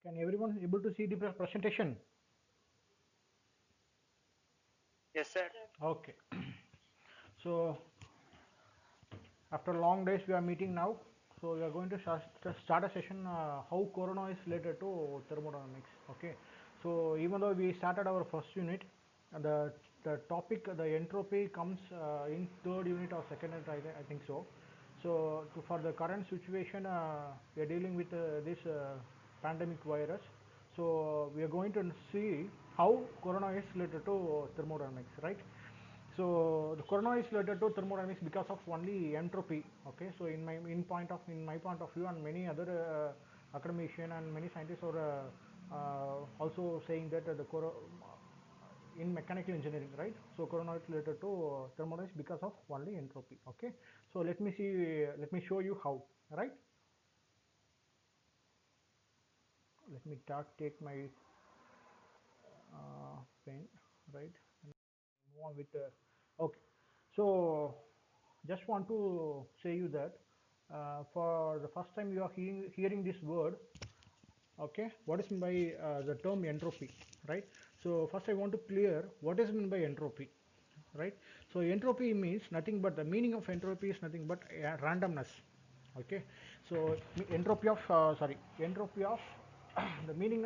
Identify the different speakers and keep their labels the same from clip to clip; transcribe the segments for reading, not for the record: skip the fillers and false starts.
Speaker 1: Can everyone able to see the presentation?
Speaker 2: Yes, sir.
Speaker 1: Okay. So after long days we are meeting now. So we are going to start a session how corona is related to thermodynamics. Okay. So even though we started our first unit, the topic the entropy comes in third unit or second unit, I think so. So for the current situation, we are dealing with this pandemic virus. So we are going to see how corona is related to thermodynamics, right? So the corona is related to thermodynamics because of only entropy. Okay, so in my point of view, and many other academician and many scientists are also saying that in mechanical engineering, right? So corona is related to thermodynamics because of only entropy. Okay, so let me show you how. Right? Let me take my pen. Right? And move on with okay. So just want to say you that for the first time you are hearing this word. Okay, what is meant by the term entropy, right? So first I want to clear what is meant by entropy, right? So entropy means nothing but the meaning of entropy is nothing but randomness. Okay, so entropy of the meaning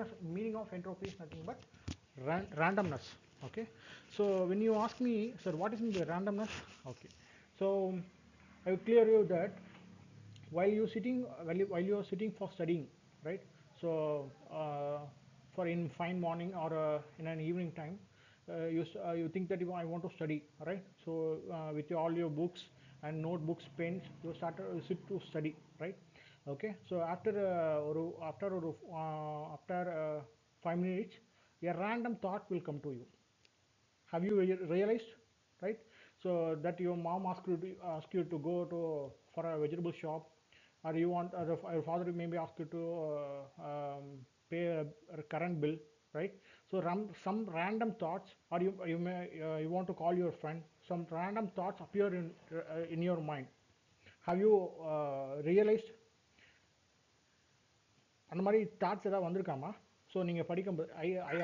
Speaker 1: of entropy is nothing but randomness. Okay, so when you ask me, sir, what is mean by randomness? Okay, so I will clear you that while you are sitting for studying, right? So for in fine morning or in an evening time, you think that I want to study, right? So with all your books and notebooks, pens, you start to sit to study, right? Okay, so after 5 minutes, a random thought will come to you. Have you realized, right? So that your mom ask you to go to for a vegetable shop, or you want, or your father maybe ask you to pay a current bill, right? So some random thoughts, or you want to call your friend, some random thoughts appear in your mind. Have you realized அந்த மாதிரி thoughts ஏதாவது வந்திருக்காமா? So நீங்கள் படிக்கும்போது I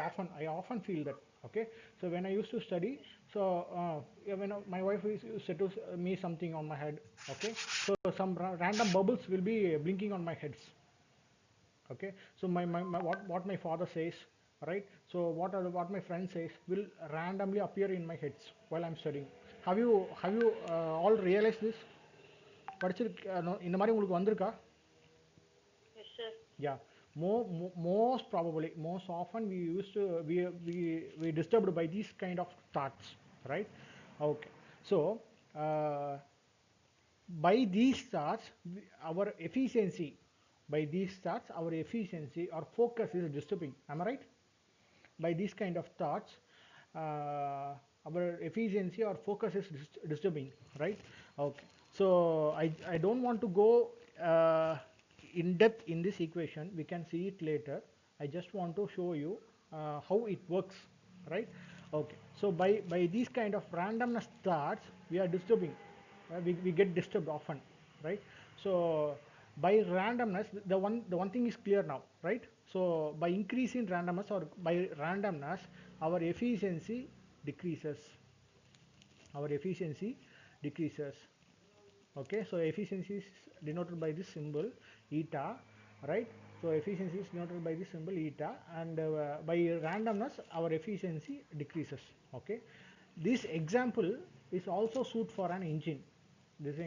Speaker 1: often feel that. Okay, so when I used to study, so when my wife said to me something on my head. Okay, so some random bubbles will be blinking on my heads. Okay, so what my father says, right? So what my friend says will randomly appear in my heads while I'm studying. Have you all realized this? படிச்சிருக்கு இந்த மாதிரி உங்களுக்கு வந்திருக்கா?
Speaker 2: Yes, sir.
Speaker 1: Yeah, most probably, most often we used to we disturbed by these kind of thoughts, right? Okay, so uh, by these thoughts, our efficiency, by these thoughts, our efficiency or focus is disturbing. Am I right? By these kind of thoughts, our efficiency or focus is disturbing, right? Okay, so I don't want to go in depth in this equation. We can see it later. I just want to show you how it works, right? Okay, so by these kind of randomness thoughts, we are disturbing, we get disturbed often, right? So by randomness, the one thing is clear now, right? So by increasing randomness or by randomness, our efficiency decreases. Our efficiency decreases. Okay, so efficiency is denoted by this symbol eta, right? So efficiency is denoted by this symbol eta, and by randomness our efficiency decreases. Okay, this example is also suit for an engine. This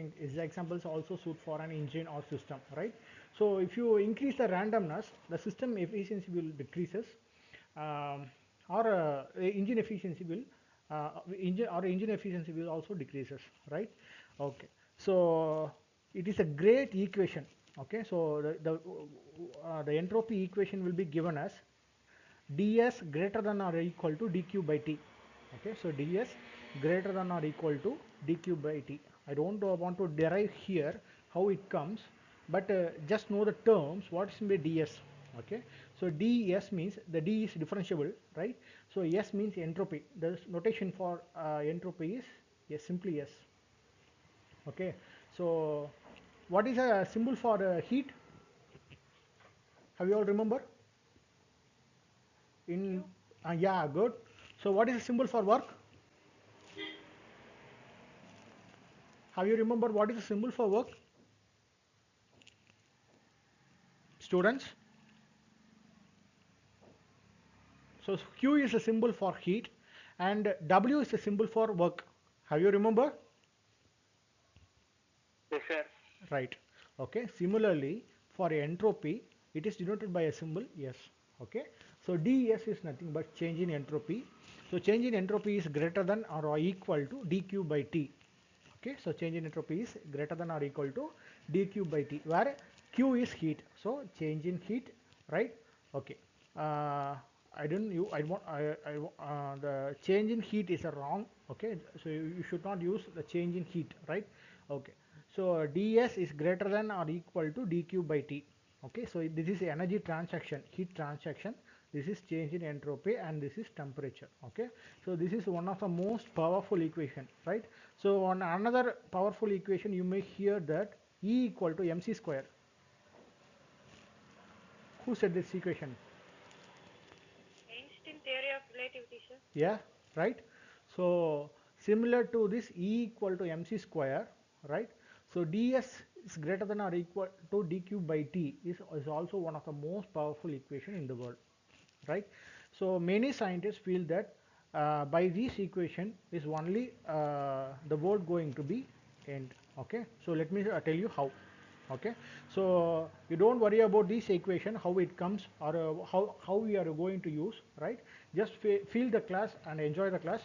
Speaker 1: example is also suit for an engine or system, right? So if you increase the randomness, the system efficiency will decreases, um, or engine efficiency will engine efficiency will also decreases, right? Okay, so it is a great equation. Okay, so the entropy equation will be given as ds greater than or equal to dq by t. Okay, so ds greater than or equal to dq by t. I don't want to derive here how it comes, but just know the terms. What is by ds? Okay, so ds means the d is differentiable, right? So s means entropy. The notation for entropy is yes, simply s. Okay, so what is a symbol for heat? Have you all remember? in yeah, good. So what is the symbol for work? Have you remembered what is the symbol for work, students? So Q is a symbol for heat and W is a symbol for work. Have you remember?
Speaker 2: Yes, sir.
Speaker 1: Right. Okay. Similarly, for entropy, it is denoted by a symbol S. Okay. So dS is nothing but change in entropy. So change in entropy is greater than or equal to dQ by T. Okay. So change in entropy is greater than or equal to dQ by T, where Q is heat. So change in heat, right? Okay. I didn't you I want the change in heat is a wrong. Okay. So you should not use the change in heat, right? Okay. So ds is greater than or equal to dq by t. Okay, so this is energy transaction, heat transaction. This is change in entropy and this is temperature. Okay, so this is one of the most powerful equation, right? So on another powerful equation you may hear that E equal to mc square. Who said this equation?
Speaker 2: Einstein theory of relativity, sir.
Speaker 1: Yeah, right. So similar to this E equal to mc square, right? So ds is greater than or equal to dq by t is also one of the most powerful equation in the world, right? So many scientists feel that by this equation is only the world going to be end. Okay, so let me tell you how. Okay, so you don't worry about this equation, how it comes or how we are going to use, right? Just feel the class and enjoy the class,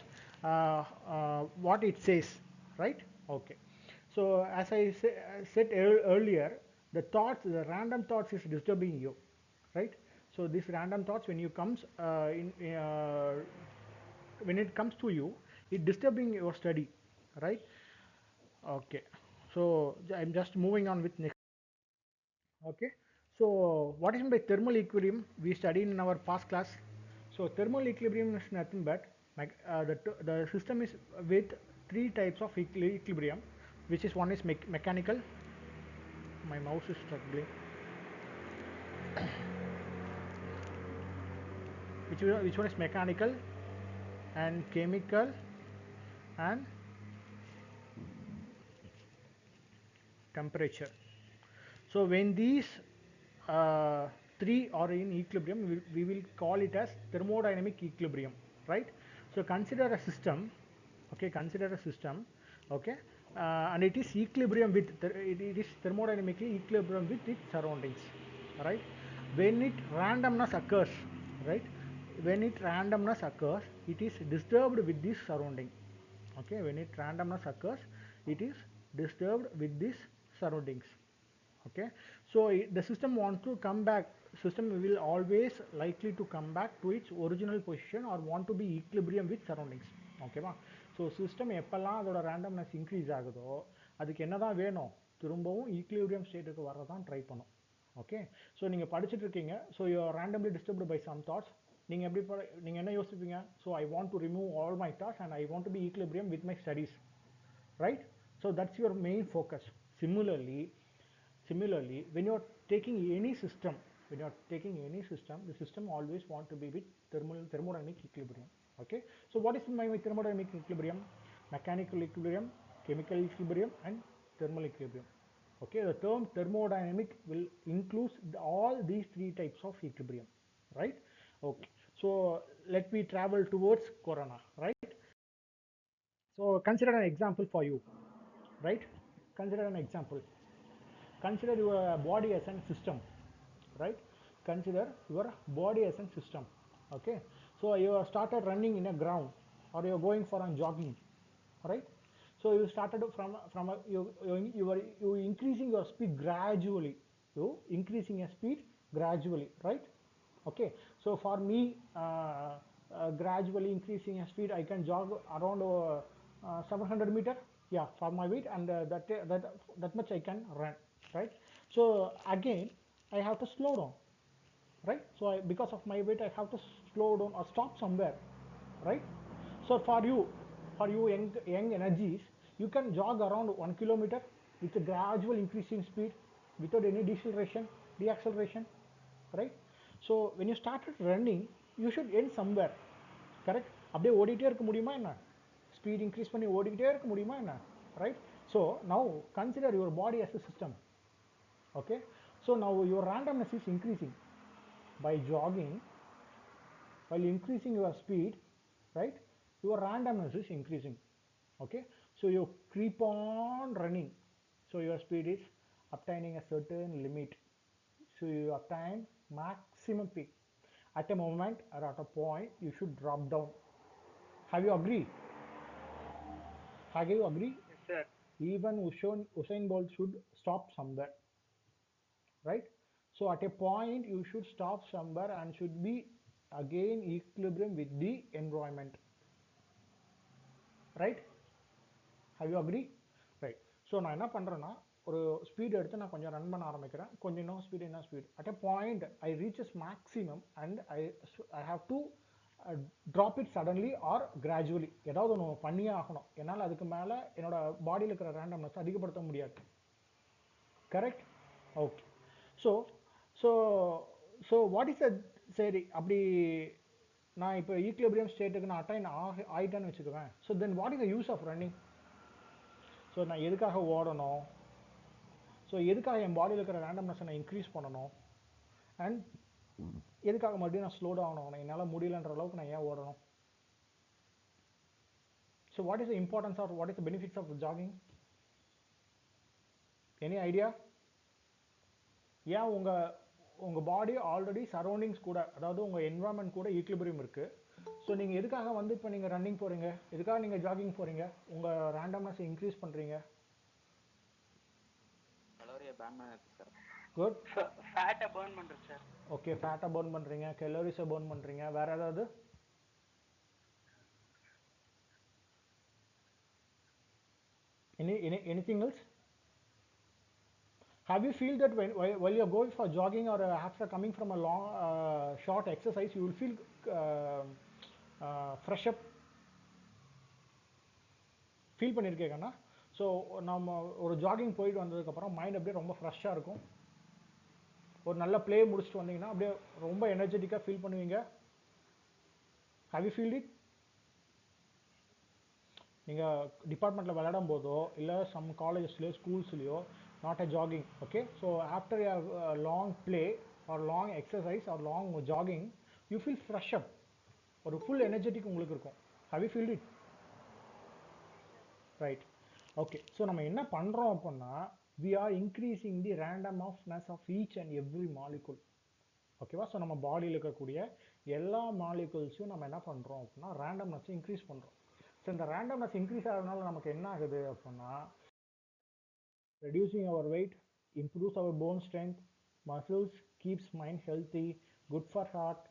Speaker 1: what it says, right? Okay, so as I said earlier, the random thoughts is disturbing you, right? So this random thoughts when you comes when it comes to you, it disturbing your study, right? Okay, so I'm just moving on with next. Okay, so what is by thermal equilibrium? We studied in our past class. So thermal equilibrium is nothing but the system is with three types of equilibrium, which is one is mechanical. My mouse is struggling. Which one is mechanical and chemical and temperature. So when these uh, three are in equilibrium, we will call it as thermodynamic equilibrium, right? So consider a system, okay? Consider a system, okay? And it is equilibrium with it is thermodynamically equilibrium with its surroundings, right? When it randomness occurs, right? When it randomness occurs, it is disturbed with this surrounding. Okay, when it randomness occurs, it is disturbed with these surroundings. Okay, so the system wants to come back, system will always likely to come back to its original position or want to be equilibrium with surroundings. Okay va? So system எப்பெல்லாம் அதோட randomness increase ஆகுதோ அதுக்கு என்னதான் வேணும், திரும்பவும் equilibrium stateக்கு வரதான் try பண்ணும். Okay, so நீங்கள் படிச்சுட்டு இருக்கீங்க, so you R randomly disturbed by some thoughts. நீங்கள் எப்படி நீங்கள் என்ன யோசிப்பீங்க? So I want to remove all my thoughts and I want to be equilibrium with my studies, right? So that's your main focus. Similarly, when you are taking any system, the system always want to be with thermodynamic equilibrium. Okay, so what is my thermodynamic equilibrium? Mechanical equilibrium, chemical equilibrium and thermal equilibrium. Okay, the term thermodynamic will include all these three types of equilibrium, right? Okay, so let me travel towards corona, right? So consider an example for you, right? Consider an example. Consider your body as a system, right? Consider your body as a system. Okay, so you have started running in a ground or you are going for a jogging, right? So you started from a, you increasing your speed gradually, you increasing your speed gradually, right? Okay, so for me, gradually increasing a speed, I can jog around 700 meter, yeah, for my weight, and that much I can run, right? So again I have to slow down, right? So because of my weight I have to slow down or stop somewhere, right? So for you young energies, you can jog around 1 kilometer with a gradual increasing speed without any deceleration, deacceleration, right? So when you started running, you should end somewhere. Correct? அப்படியே ஓடிட்டே இருக்க முடியுமா என்ன? Speed increase பண்ணி ஓடிக்கிட்டே இருக்க முடியுமா என்ன? Right? So now consider your body as a system. Okay? So now your randomness is increasing by jogging. While increasing your speed, right, your randomness is increasing. Okay, so you keep on running, so your speed is obtaining a certain limit, so you obtain maximum peak. At a moment or at a point you should drop down. Have you agree? Have you agree?
Speaker 2: Yes, sir.
Speaker 1: Even Usain Bolt should stop somewhere, right? So at a point you should stop somewhere and should be again equilibrium with the environment, right? Have you agree? Right. So நான் என்ன பண்ணுறேன்னா ஒரு speed எடுத்து நான் கொஞ்சம் run பண்ண ஆரம்பிக்கிறேன். கொஞ்சம் இன்னும் ஸ்பீட் என்ன speed at a point I reaches maximum and I have to drop it suddenly or gradually. ஏதாவது ஒன்று பண்ணியே ஆகணும். என்னால் அதுக்கு மேலே என்னோட பாடியில் இருக்கிற ரேண்டம்னஸ் அதிகப்படுத்த முடியாது. Correct? Okay. So so so what is த சரி அப்படி நான் இப்போ ஈக்லிபிரியம் ஸ்டேட்டுக்கு நான் அட்டைன் ஆகிட்டேன்னு வச்சுக்குவேன். So then what is the use of running? So நான் எதுக்காக ஓடணும்? ஸோ எதுக்காக என் பாடியில் இருக்கிற ரேண்டம்னஸை நான் இன்க்ரீஸ் பண்ணணும்? அண்ட் எதுக்காக மறுபடியும் நான் ஸ்லோ டவுன் ஆகணும்? என்னால் முடியலன்ற அளவுக்கு நான் ஏன் ஓடணும்? So what is the importance or what is the benefits of jogging? Any idea? ஏன் உங்கள் பாடி ஆல்ரெடி சரௌண்டிங்ஸ் கூட, அதாவது உங்கள் என்வரான்மெண்ட் கூட ஈக்லிபிரியம் இருக்குது. ஸோ நீங்கள் எதுக்காக வந்து இப்போ நீங்கள் ரன்னிங் போகிறீங்க? எதுக்காக நீங்கள் ஜாகிங் போகிறீங்க? உங்கள் ரேண்டம்னஸை இன்க்ரீஸ் பண்ணுறீங்க.
Speaker 3: கலோரியை பேர்ன் பண்ணுறது சார்.
Speaker 1: குட்.
Speaker 2: ஃபேட்டை பர்ன் பண்ணுறது சார்.
Speaker 1: ஓகே, ஃபேட்டை பர்ன் பண்ணுறீங்க, கலோரிஸை பர்ன் பண்ணுறீங்க. வேறு ஏதாவது? Anything else? Have you feel that while you're going for jogging or after coming from a long short exercise, you will feel fresh up? Feel பண்ணியிருக்கேங்கண்ணா. So நம்ம ஒரு jogging போயிட்டு வந்ததுக்கப்புறம் mind அப்படியே ரொம்ப ஃப்ரெஷ்ஷாக இருக்கும். ஒரு நல்ல ப்ளே முடிச்சுட்டு வந்தீங்கன்னா அப்படியே ரொம்ப எனர்ஜெட்டிக்காக ஃபீல் பண்ணுவீங்க. Have you felt it? நீங்கள் டிபார்ட்மெண்ட்டில் விளையாடும் போதோ இல்லை சம் காலேஜஸ்லையோ ஸ்கூல்ஸ்லையோ not a jogging. Okay, so after a long play or long exercise or long jogging you feel fresh up. ஒரு ஃபுல் எனர்ஜெட்டிக் உங்களுக்கு இருக்கும். Have you felt it? Right. Okay, so நம்ம என்ன பண்ணுறோம் அப்படின்னா we are increasing the randomness of each and every molecule. ஓகேவா? So நம்ம பாடியில் இருக்கக்கூடிய எல்லா மாலிகுல்ஸையும் நம்ம என்ன பண்ணுறோம் அப்படின்னா ரேண்டம்னஸை இன்க்ரீஸ் பண்ணுறோம். ஸோ இந்த ரேண்டம்னஸ் இன்க்ரீஸ் ஆகிறதுனால நமக்கு என்ன ஆகுது அப்படின்னா reducing our weight, improves our bone strength, muscles, keeps mind healthy, good for heart,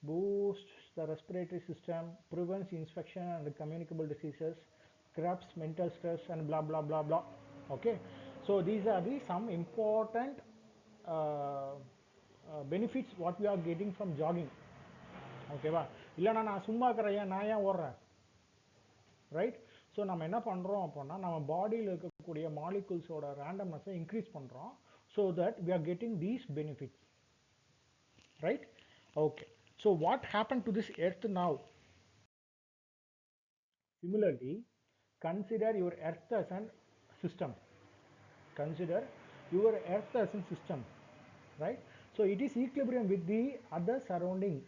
Speaker 1: boosts the respiratory system, prevents infection and communicable diseases, curbs mental stress and blah blah blah blah. Okay, so these are the some important benefits what we are getting from jogging. ஓகேவா? இல்லைனா நான் சும்மா இருக்கிறேன், நான் ஏன் ஓடுறேன்? Right. So நம்ம என்ன பண்ணுறோம் அப்படின்னா நம்ம பாடியில் இருக்கக்கூடிய மாலிகுல்ஸோட ரேண்டம்னஸை இன்க்ரீஸ் பண்ணுறோம். So that we are getting these benefits. Right? Okay. So what happened to this earth now? Similarly, consider your earth as an system. Consider your earth as a system. Right? So it is equilibrium with the other surrounding.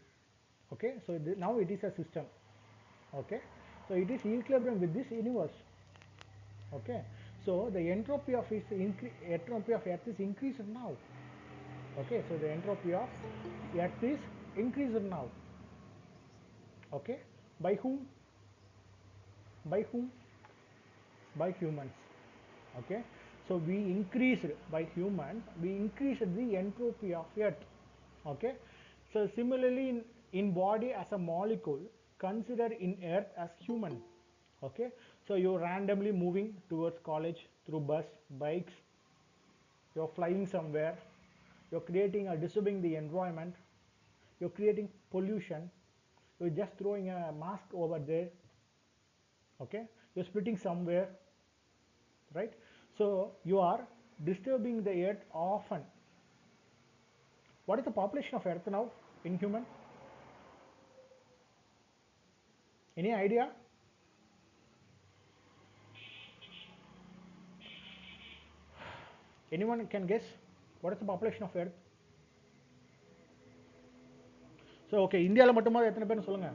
Speaker 1: Okay, so now it is a system. Okay, so it is equilibrium with this universe. Okay, so the entropy of earth is increased now. Okay, so the entropy of earth is increased now. Okay, by whom? By whom? By humans. Okay, so we increased by humans, we increased the entropy of earth. Okay, so similarly in body as a molecule, consider in earth as human. Okay, so you're randomly moving towards college through bus, bikes, you're flying somewhere, you're creating or disturbing the environment, you're creating pollution, you're just throwing a mask over there. Okay, you're spitting somewhere, right? So you are disturbing the earth often. What is the population of earth now in human? Any idea? Anyone can guess? What is the population of Earth? So, okay, இந்தியாவில் மட்டுமா எத்தனை பேர் சொல்லுங்க?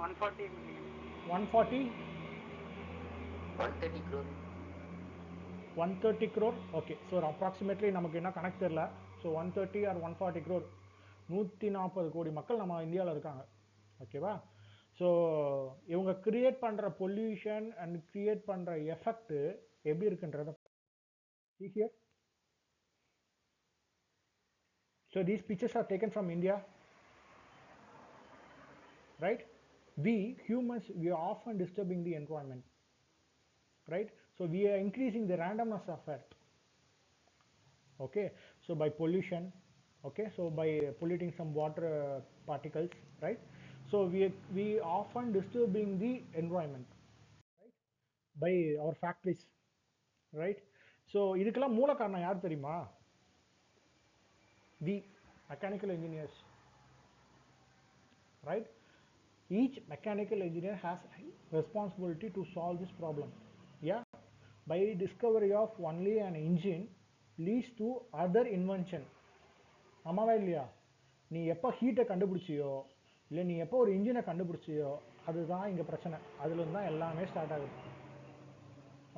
Speaker 2: 140 million.
Speaker 1: 140?
Speaker 3: 130 crore.
Speaker 1: 130 crore? Okay, so approximately நமக்கு என்ன கணக்கு தெரியல. So 130 or 140 crore, 140 கோடி மக்கள் நம்ம இந்தியாவில் இருக்காங்க. ஓகேவா? ஸோ இவங்க கிரியேட் பண்ணுற பொல்யூஷன் அண்ட் கிரியேட் பண்ணுற எஃபெக்ட் எப்படி இருக்குன்றத here. So these pictures are taken from India, right? We humans, we are often disturbing the environment, right? So we are increasing the randomness of Earth. Okay, so by pollution, okay, so by polluting some water particles, right? So we often disturbing the environment, right, by our factories, right? So இதுக்கெல்லாம் மூல காரணம் யார் தெரியுமா? We mechanical engineers, right? Each mechanical engineer has responsibility to solve this problem. Yeah, by discovery of only an engine leads to other invention. ஆமாவா இல்லையா? நீ எப்போ ஹீட்டை கண்டுபிடிச்சியோ இல்லை நீ எப்போ ஒரு இன்ஜினை கண்டுபிடிச்சியோ அதுதான் இங்கே பிரச்சனை. அதுலேருந்து தான் எல்லாமே ஸ்டார்ட் ஆகுது.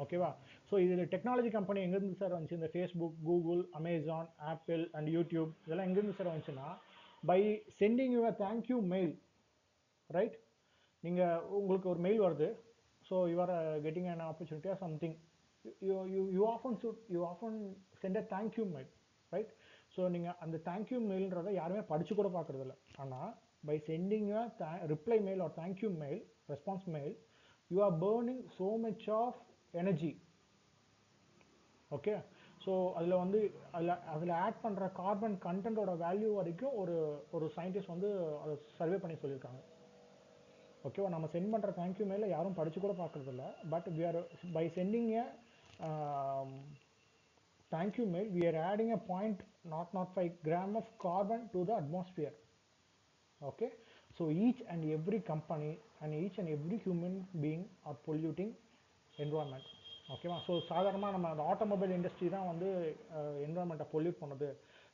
Speaker 1: ஓகேவா? ஸோ இதில் டெக்னாலஜி கம்பெனி எங்கேருந்து சார் வந்துச்சு? இந்த Facebook, Google, Amazon, Apple and YouTube இதெல்லாம் எங்கேருந்து சார் வந்துச்சுன்னா by sending your thank you mail, right? நீங்கள் உங்களுக்கு ஒரு மெயில் வருது, so you are getting an opportunity or something, you often send a thank you mail, right? So நீங்கள் அந்த தேங்க்யூ மெயில்ன்றதை யாருமே படித்து கூட பார்க்குறதில்ல. ஆனால் by sending a reply mail or thank you mail, response mail, you are burning so much of energy. Okay, so அதில் வந்து அதில் ஆட் பண்ணுற கார்பன் கண்டென்ட்டோட வேல்யூ வரைக்கும் ஒரு சயின்டிஸ்ட் வந்து அதை சர்வே பண்ணி சொல்லியிருக்காங்க. ஓகேவா? நம்ம சென்ட் பண்ணுற தேங்க்யூ மெயிலை யாரும் படித்து கூட பார்க்குறதில்ல. But we are by sending a thank you mail, we are adding a 0.005 gram of carbon to the atmosphere. Okay, so each and every company and each and every human being are polluting environment. ஓகேவா? So சாதாரணமாக நம்ம அந்த automobile industry தான் வந்து என்வரான்மெண்ட்டை pollute பண்ணுது,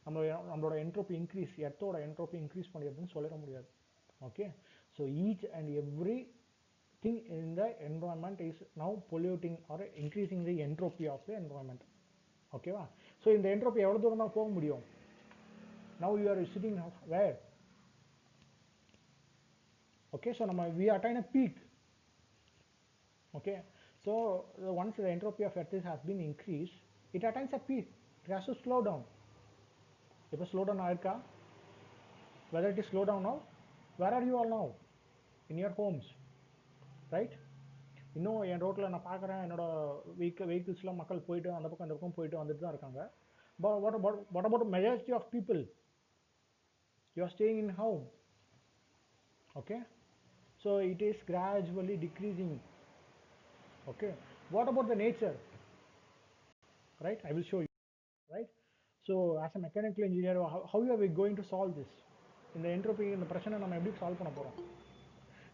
Speaker 1: நம்மளோட entropy increase, எர்த்தோட entropy increase பண்ணிடுதுன்னு சொல்லிட முடியாது. Okay, so each and every thing in the environment is now polluting or increasing the entropy of the environment. ஓகேவா? ஸோ இந்த என்ட்ரோபி எவ்வளோ தூரம் தான் போக முடியும்? Now you are sitting where? Okay, so நம்ம we attain a peak. Okay, so once the entropy of earth has been increase, it attains a peak, it has to slow down. இப்போ slow down ஆயிருக்கா? Whether it is slow down now? Where are you all now? In your homes, right? இன்னும் என் ரோட்டில் நான் பார்க்குறேன், என்னோட வெஹிக்கிள்ஸ்லாம் மக்கள் போயிட்டு அந்த பக்கம் போயிட்டு வந்துட்டு தான் இருக்காங்க. But what about the majority of people? You are staying in home. Okay, so it is gradually decreasing. Okay, what about the nature? Right, I will show you. Right, so as a mechanical engineer, how are we going to solve this? இந்த entropy இந்த பிரச்சனை நம்ம எப்படி solve பண்ண போகிறோம்?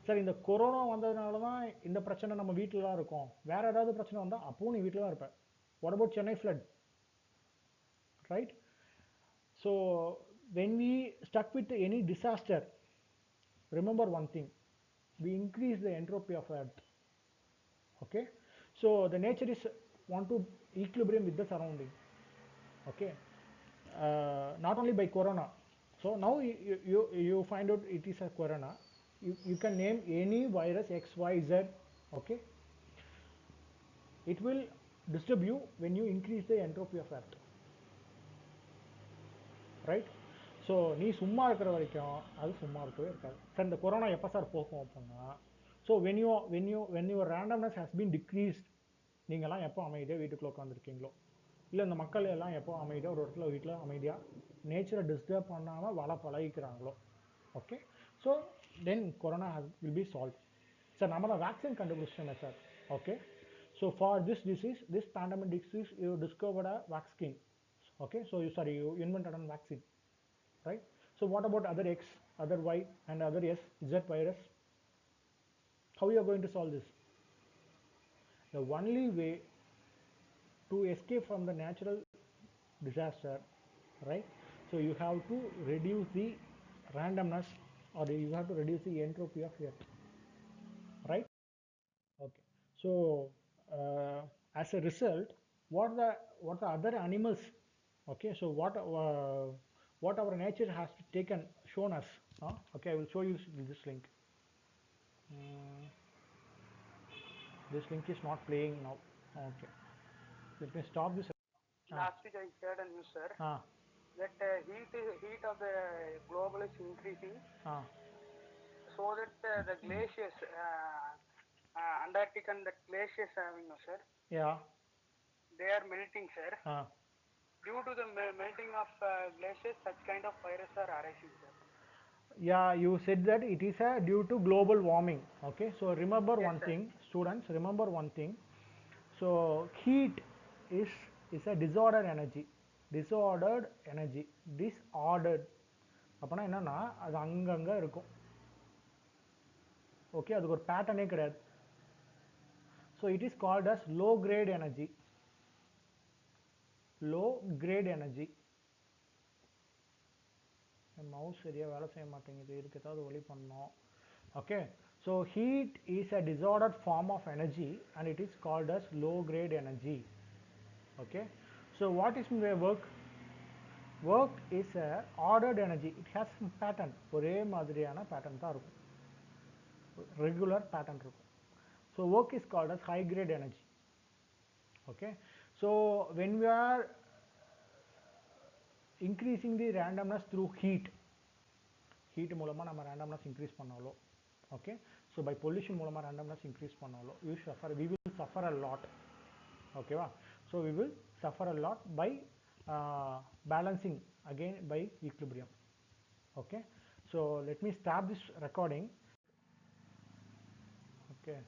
Speaker 1: Sir இந்த corona வந்ததுனால தான் இந்த பிரச்சனை நம்ம வீட்டில் தான் இருக்கோம், வேற ஏதாவது பிரச்சனை வந்தால் அப்பவும் நீ வீட்டில் தான் இருப்ப. What about Chennai flood? Right, so when we stuck with any disaster, remember one thing, we increase the entropy of earth. Okay, so the nature is want to equilibrium with the surrounding. Okay, not only by corona. So now you find out it is a corona, you can name any virus XYZ. Okay, it will disturb you when you increase the entropy of earth, right? So நீ சும்மா இருக்கிற வரைக்கும் அது சும்மா இருக்கவே இருக்காது. Sir இந்த corona எப்போ சார் போகும் அப்படின்னா, so when your randomness has been decreased, நீங்கள்லாம் எப்போ அமைதியாக வீட்டுக்குள்ளே உட்காந்துருக்கீங்களோ, இல்லை இந்த மக்கள் எல்லாம் எப்போ அமைதியாக ஒரு இடத்துல வீட்டில் அமைதியாக நேச்சரை டிஸ்டர்ப் பண்ணாமல் வள பழகிக்கிறாங்களோ, okay, so then corona will be solve. Sir நம்ம தான் வேக்சின் கண்டுபிடிச்சிட்டோமே sir. Okay, so for this disease, this pandemic disease, you discovered a vaccine. Okay, so you invented a vaccine, right? So what about other x, other y, and other s, z virus? How you are going to solve this? The only way to escape from the natural disaster, right? So you have to reduce the randomness, or you have to reduce the entropy of earth, right? Okay. So as a result, what the other animals, okay, so what our nature has taken, shown us, okay, I will show you this link. This link is not playing now. Okay, let me stop this.
Speaker 2: Last week I heard a news, sir, that heat of the global is increasing, so that the glaciers, Antarctic and the glaciers having, sir,
Speaker 1: Yeah.
Speaker 2: they are melting, sir. Due to the melting of glaciers, such kind of viruses are arising, sir.
Speaker 1: Yeah, you said that it is due to global warming. Okay, so remember one
Speaker 2: sir.
Speaker 1: thing, students. Remember one thing. So heat is a disordered energy. Disordered energy. Disordered. அப்பனா என்னன்னா அது அங்கங்க இருக்கும். Okay, அதுக்கு ஒரு பேட்டர்னே கிடையாது. So it is called as low grade energy. Low grade energy. Mouse சரியா வேலை செய்ய மாட்டேங்குது, இதுக்கு ஏதாவது ஒலி பண்ணணும். Okay, so heat is a disordered form of energy and it is called as low grade energy. Okay, so what is work? Work is a ordered energy. It has some pattern. ஒரே மாதிரியான pattern தான் இருக்கும், regular pattern இருக்கும். So work is called as high grade energy. Okay, so when we are increasing the randomness through heat மூலமா நம்ம randomness increase பண்ணாலோ, okay, so by pollution மூலமா randomness increase பண்ணாலோ, we will suffer a lot. Okay va? So we will suffer a lot by balancing again by equilibrium. Okay, so let me stop this recording. Okay.